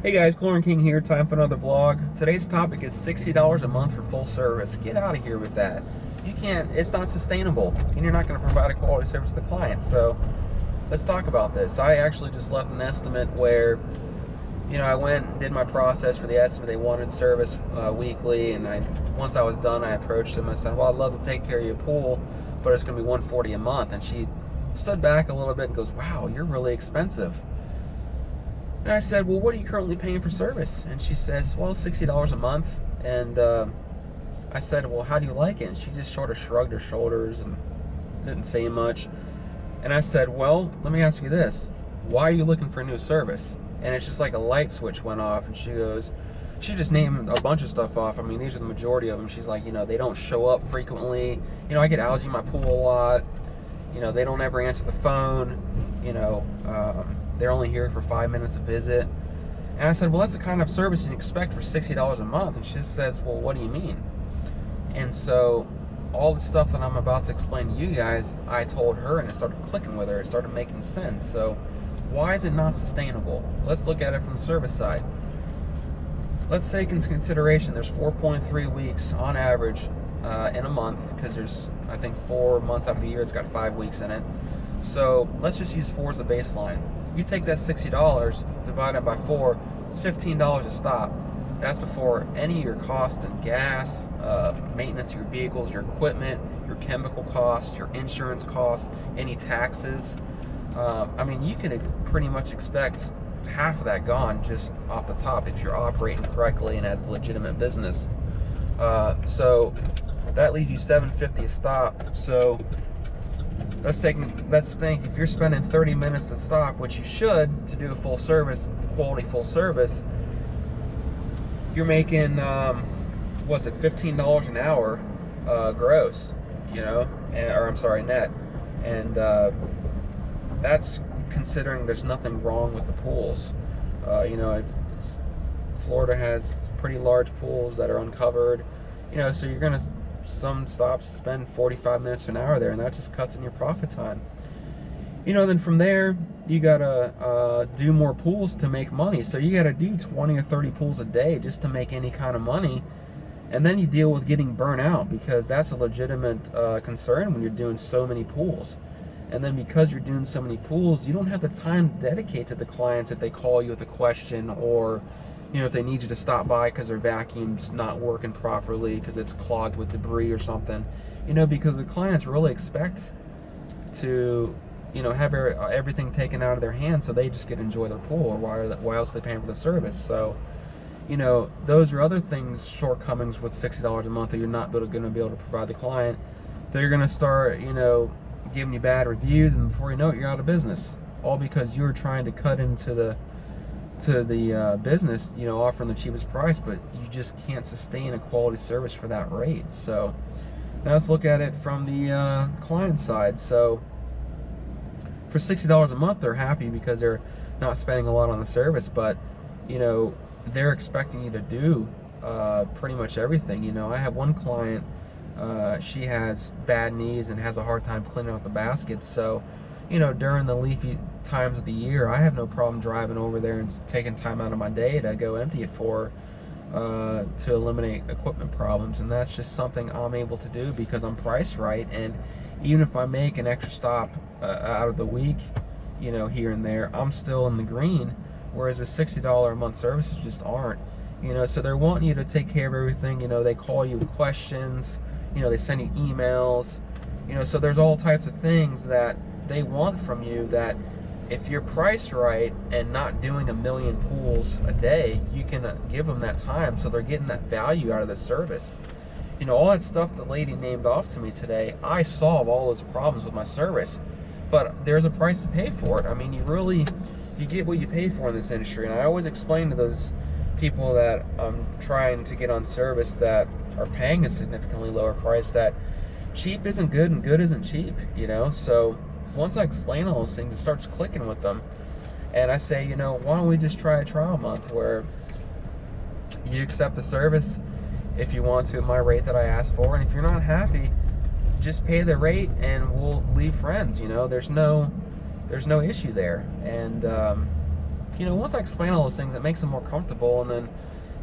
Hey guys, Chlorine King here, time for another vlog. Today's topic is $60 a month for full service. Get out of here with that. You can't, it's not sustainable, and you're not going to provide a quality service to the client. So let's talk about this. I actually just left an estimate where, you know, I went and did my process for the estimate. They wanted service weekly, and once I was done, I approached them. I said, well, I'd love to take care of your pool, but it's going to be $140 a month. And she stood back a little bit and goes, wow, you're really expensive. And I said, well, what are you currently paying for service? And she says, well, $60 a month. And I said, well, how do you like it? And she just sort of shrugged her shoulders and didn't say much. And I said, well, let me ask you this. Why are you looking for a new service? And it's just like a light switch went off. And she goes, she just named a bunch of stuff off. I mean, these are the majority of them. She's like, you know, they don't show up frequently. You know, I get algae in my pool a lot. You know, they don't ever answer the phone. You know, they're only here for 5 minutes a visit. And I said, well, that's the kind of service you expect for $60 a month. And she says, well, what do you mean? And so all the stuff that I'm about to explain to you guys, I told her, and it started clicking with her. It started making sense. So why is it not sustainable? Let's look at it from the service side. Let's take into consideration there's 4.3 weeks on average in a month, because there's, I think, 4 months out of the year. It's got 5 weeks in it. So let's just use 4 as a baseline. You take that $60, divide it by 4, it's $15 a stop. That's before any of your costs and gas, maintenance of your vehicles, your equipment, your chemical costs, your insurance costs, any taxes. I mean, you can pretty much expect half of that gone just off the top if you're operating correctly and as a legitimate business. So that leaves you $7.50 a stop. So let's think if you're spending 30 minutes to stop, which you should, to do a full service, quality full service, you're making what's it, $15 an hour gross, you know, or I'm sorry, net. And that's considering there's nothing wrong with the pools. You know, Florida has pretty large pools that are uncovered, you know, so you're gonna, some stops spend 45 minutes to an hour there, and that just cuts in your profit time. You know, then from there you gotta do more pools to make money. So you gotta do 20 or 30 pools a day just to make any kind of money. And then you deal with getting burnt out, because that's a legitimate concern when you're doing so many pools. And then because you're doing so many pools, you don't have the time to dedicate to the clients if they call you with a question, or you know, if they need you to stop by because their vacuum's not working properly because it's clogged with debris or something. You know, because the clients really expect to, you know, have everything taken out of their hands so they just get to enjoy their pool, or why else are they paying for the service? So, you know, those are other things, shortcomings with $60 a month that you're not going to be able to provide the client. They're going to start, you know, giving you bad reviews, and before you know it, you're out of business. All because you were trying to cut into the business, you know, offering the cheapest price, but you just can't sustain a quality service for that rate. So now let's look at it from the client side. So for $60 a month, they're happy because they're not spending a lot on the service, but you know, they're expecting you to do pretty much everything. You know, I have one client, she has bad knees and has a hard time cleaning out the baskets. So, you know, during the leafy times of the year, I have no problem driving over there and taking time out of my day to go empty it for her, to eliminate equipment problems. And that's just something I'm able to do because I'm priced right. And even if I make an extra stop out of the week, you know, here and there, I'm still in the green, whereas the $60 a month services just aren't. You know, so they're wanting you to take care of everything. You know, they call you with questions, you know, they send you emails, you know, so there's all types of things that they want from you, that if you're priced right and not doing 1 million pools a day, you can give them that time, so they're getting that value out of the service. You know, all that stuff the lady named off to me today, I solve all those problems with my service, but there's a price to pay for it. I mean, you get what you pay for in this industry. And I always explain to those people that I'm trying to get on service that are paying a significantly lower price that cheap isn't good and good isn't cheap, you know. So once I explain all those things, it starts clicking with them. And I say, you know, why don't we just try a trial month where you accept the service if you want to at my rate that I asked for, and if you're not happy, just pay the rate and we'll leave friends. You know, there's no issue there. And you know, once I explain all those things, it makes them more comfortable. And then,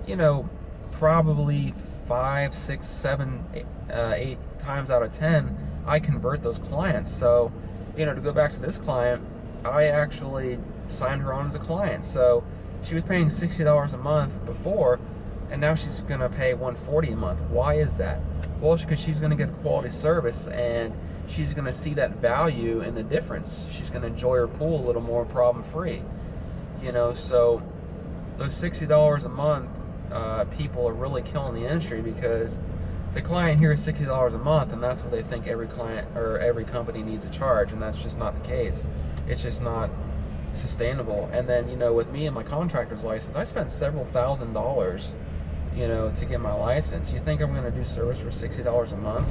you know, probably 5, 6, 7, 8 times out of 10, I convert those clients. So, you know, to go back to this client, I actually signed her on as a client. So she was paying $60 a month before, and now she's gonna pay $140 a month. Why is that? Well, because she's gonna get a quality service, and she's gonna see that value in the difference. She's gonna enjoy her pool a little more problem-free. You know, so those $60 a month, people are really killing the industry, because the client here is $60 a month, and that's what they think every client or every company needs to charge, and that's just not the case. It's just not sustainable. And then, you know, with me and my contractor's license, I spent several $1,000s, you know, to get my license. You think I'm going to do service for $60 a month?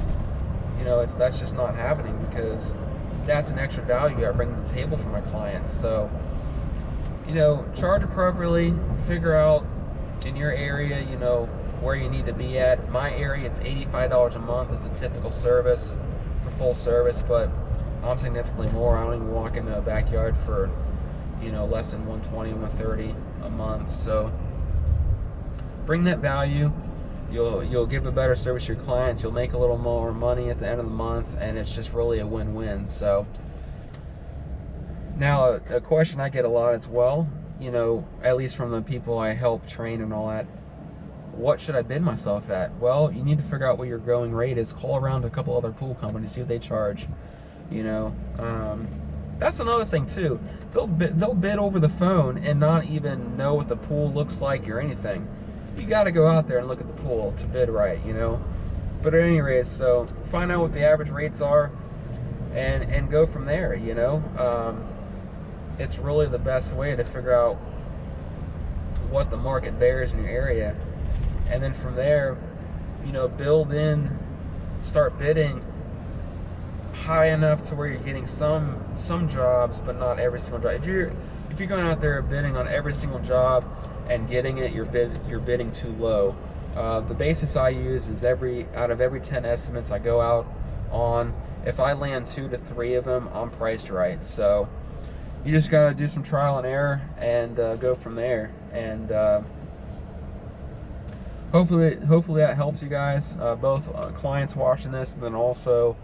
You know, that's just not happening, because that's an extra value I bring to the table for my clients. So, you know, charge appropriately. Figure out in your area, you know, where you need to be at. My area, it's $85 a month as a typical service for full service, but I'm significantly more. I don't even walk into a backyard for, you know, less than $120, $130 a month. So bring that value. You'll give a better service to your clients. You'll make a little more money at the end of the month, and it's just really a win-win. So now, a question I get a lot as well, you know, at least from the people I help train and all that, what should I bid myself at? Well, you need to figure out what your going rate is. Call around to a couple other pool companies, see what they charge. You know, that's another thing too. They'll bid over the phone and not even know what the pool looks like or anything. You got to go out there and look at the pool to bid right, you know. But at any rate, so find out what the average rates are, and go from there. You know, it's really the best way to figure out what the market bears in your area, and then from there, you know, start bidding high enough to where you're getting some jobs, but not every single job. If you're going out there bidding on every single job and getting it, you're bidding too low. The basis I use is out of every 10 estimates I go out on, if I land 2 to 3 of them, I'm priced right. So you just got to do some trial and error and go from there. And hopefully that helps you guys, both clients watching this, and then also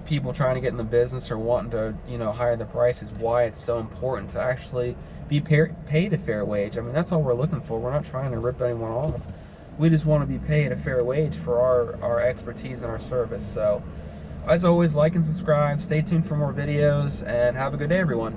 people trying to get in the business or wanting to, you know, hire the prices. Why it's so important to actually be paid a fair wage. I mean, that's all we're looking for. We're not trying to rip anyone off. We just want to be paid a fair wage for our expertise and our service. So, as always, like and subscribe. Stay tuned for more videos, and have a good day, everyone.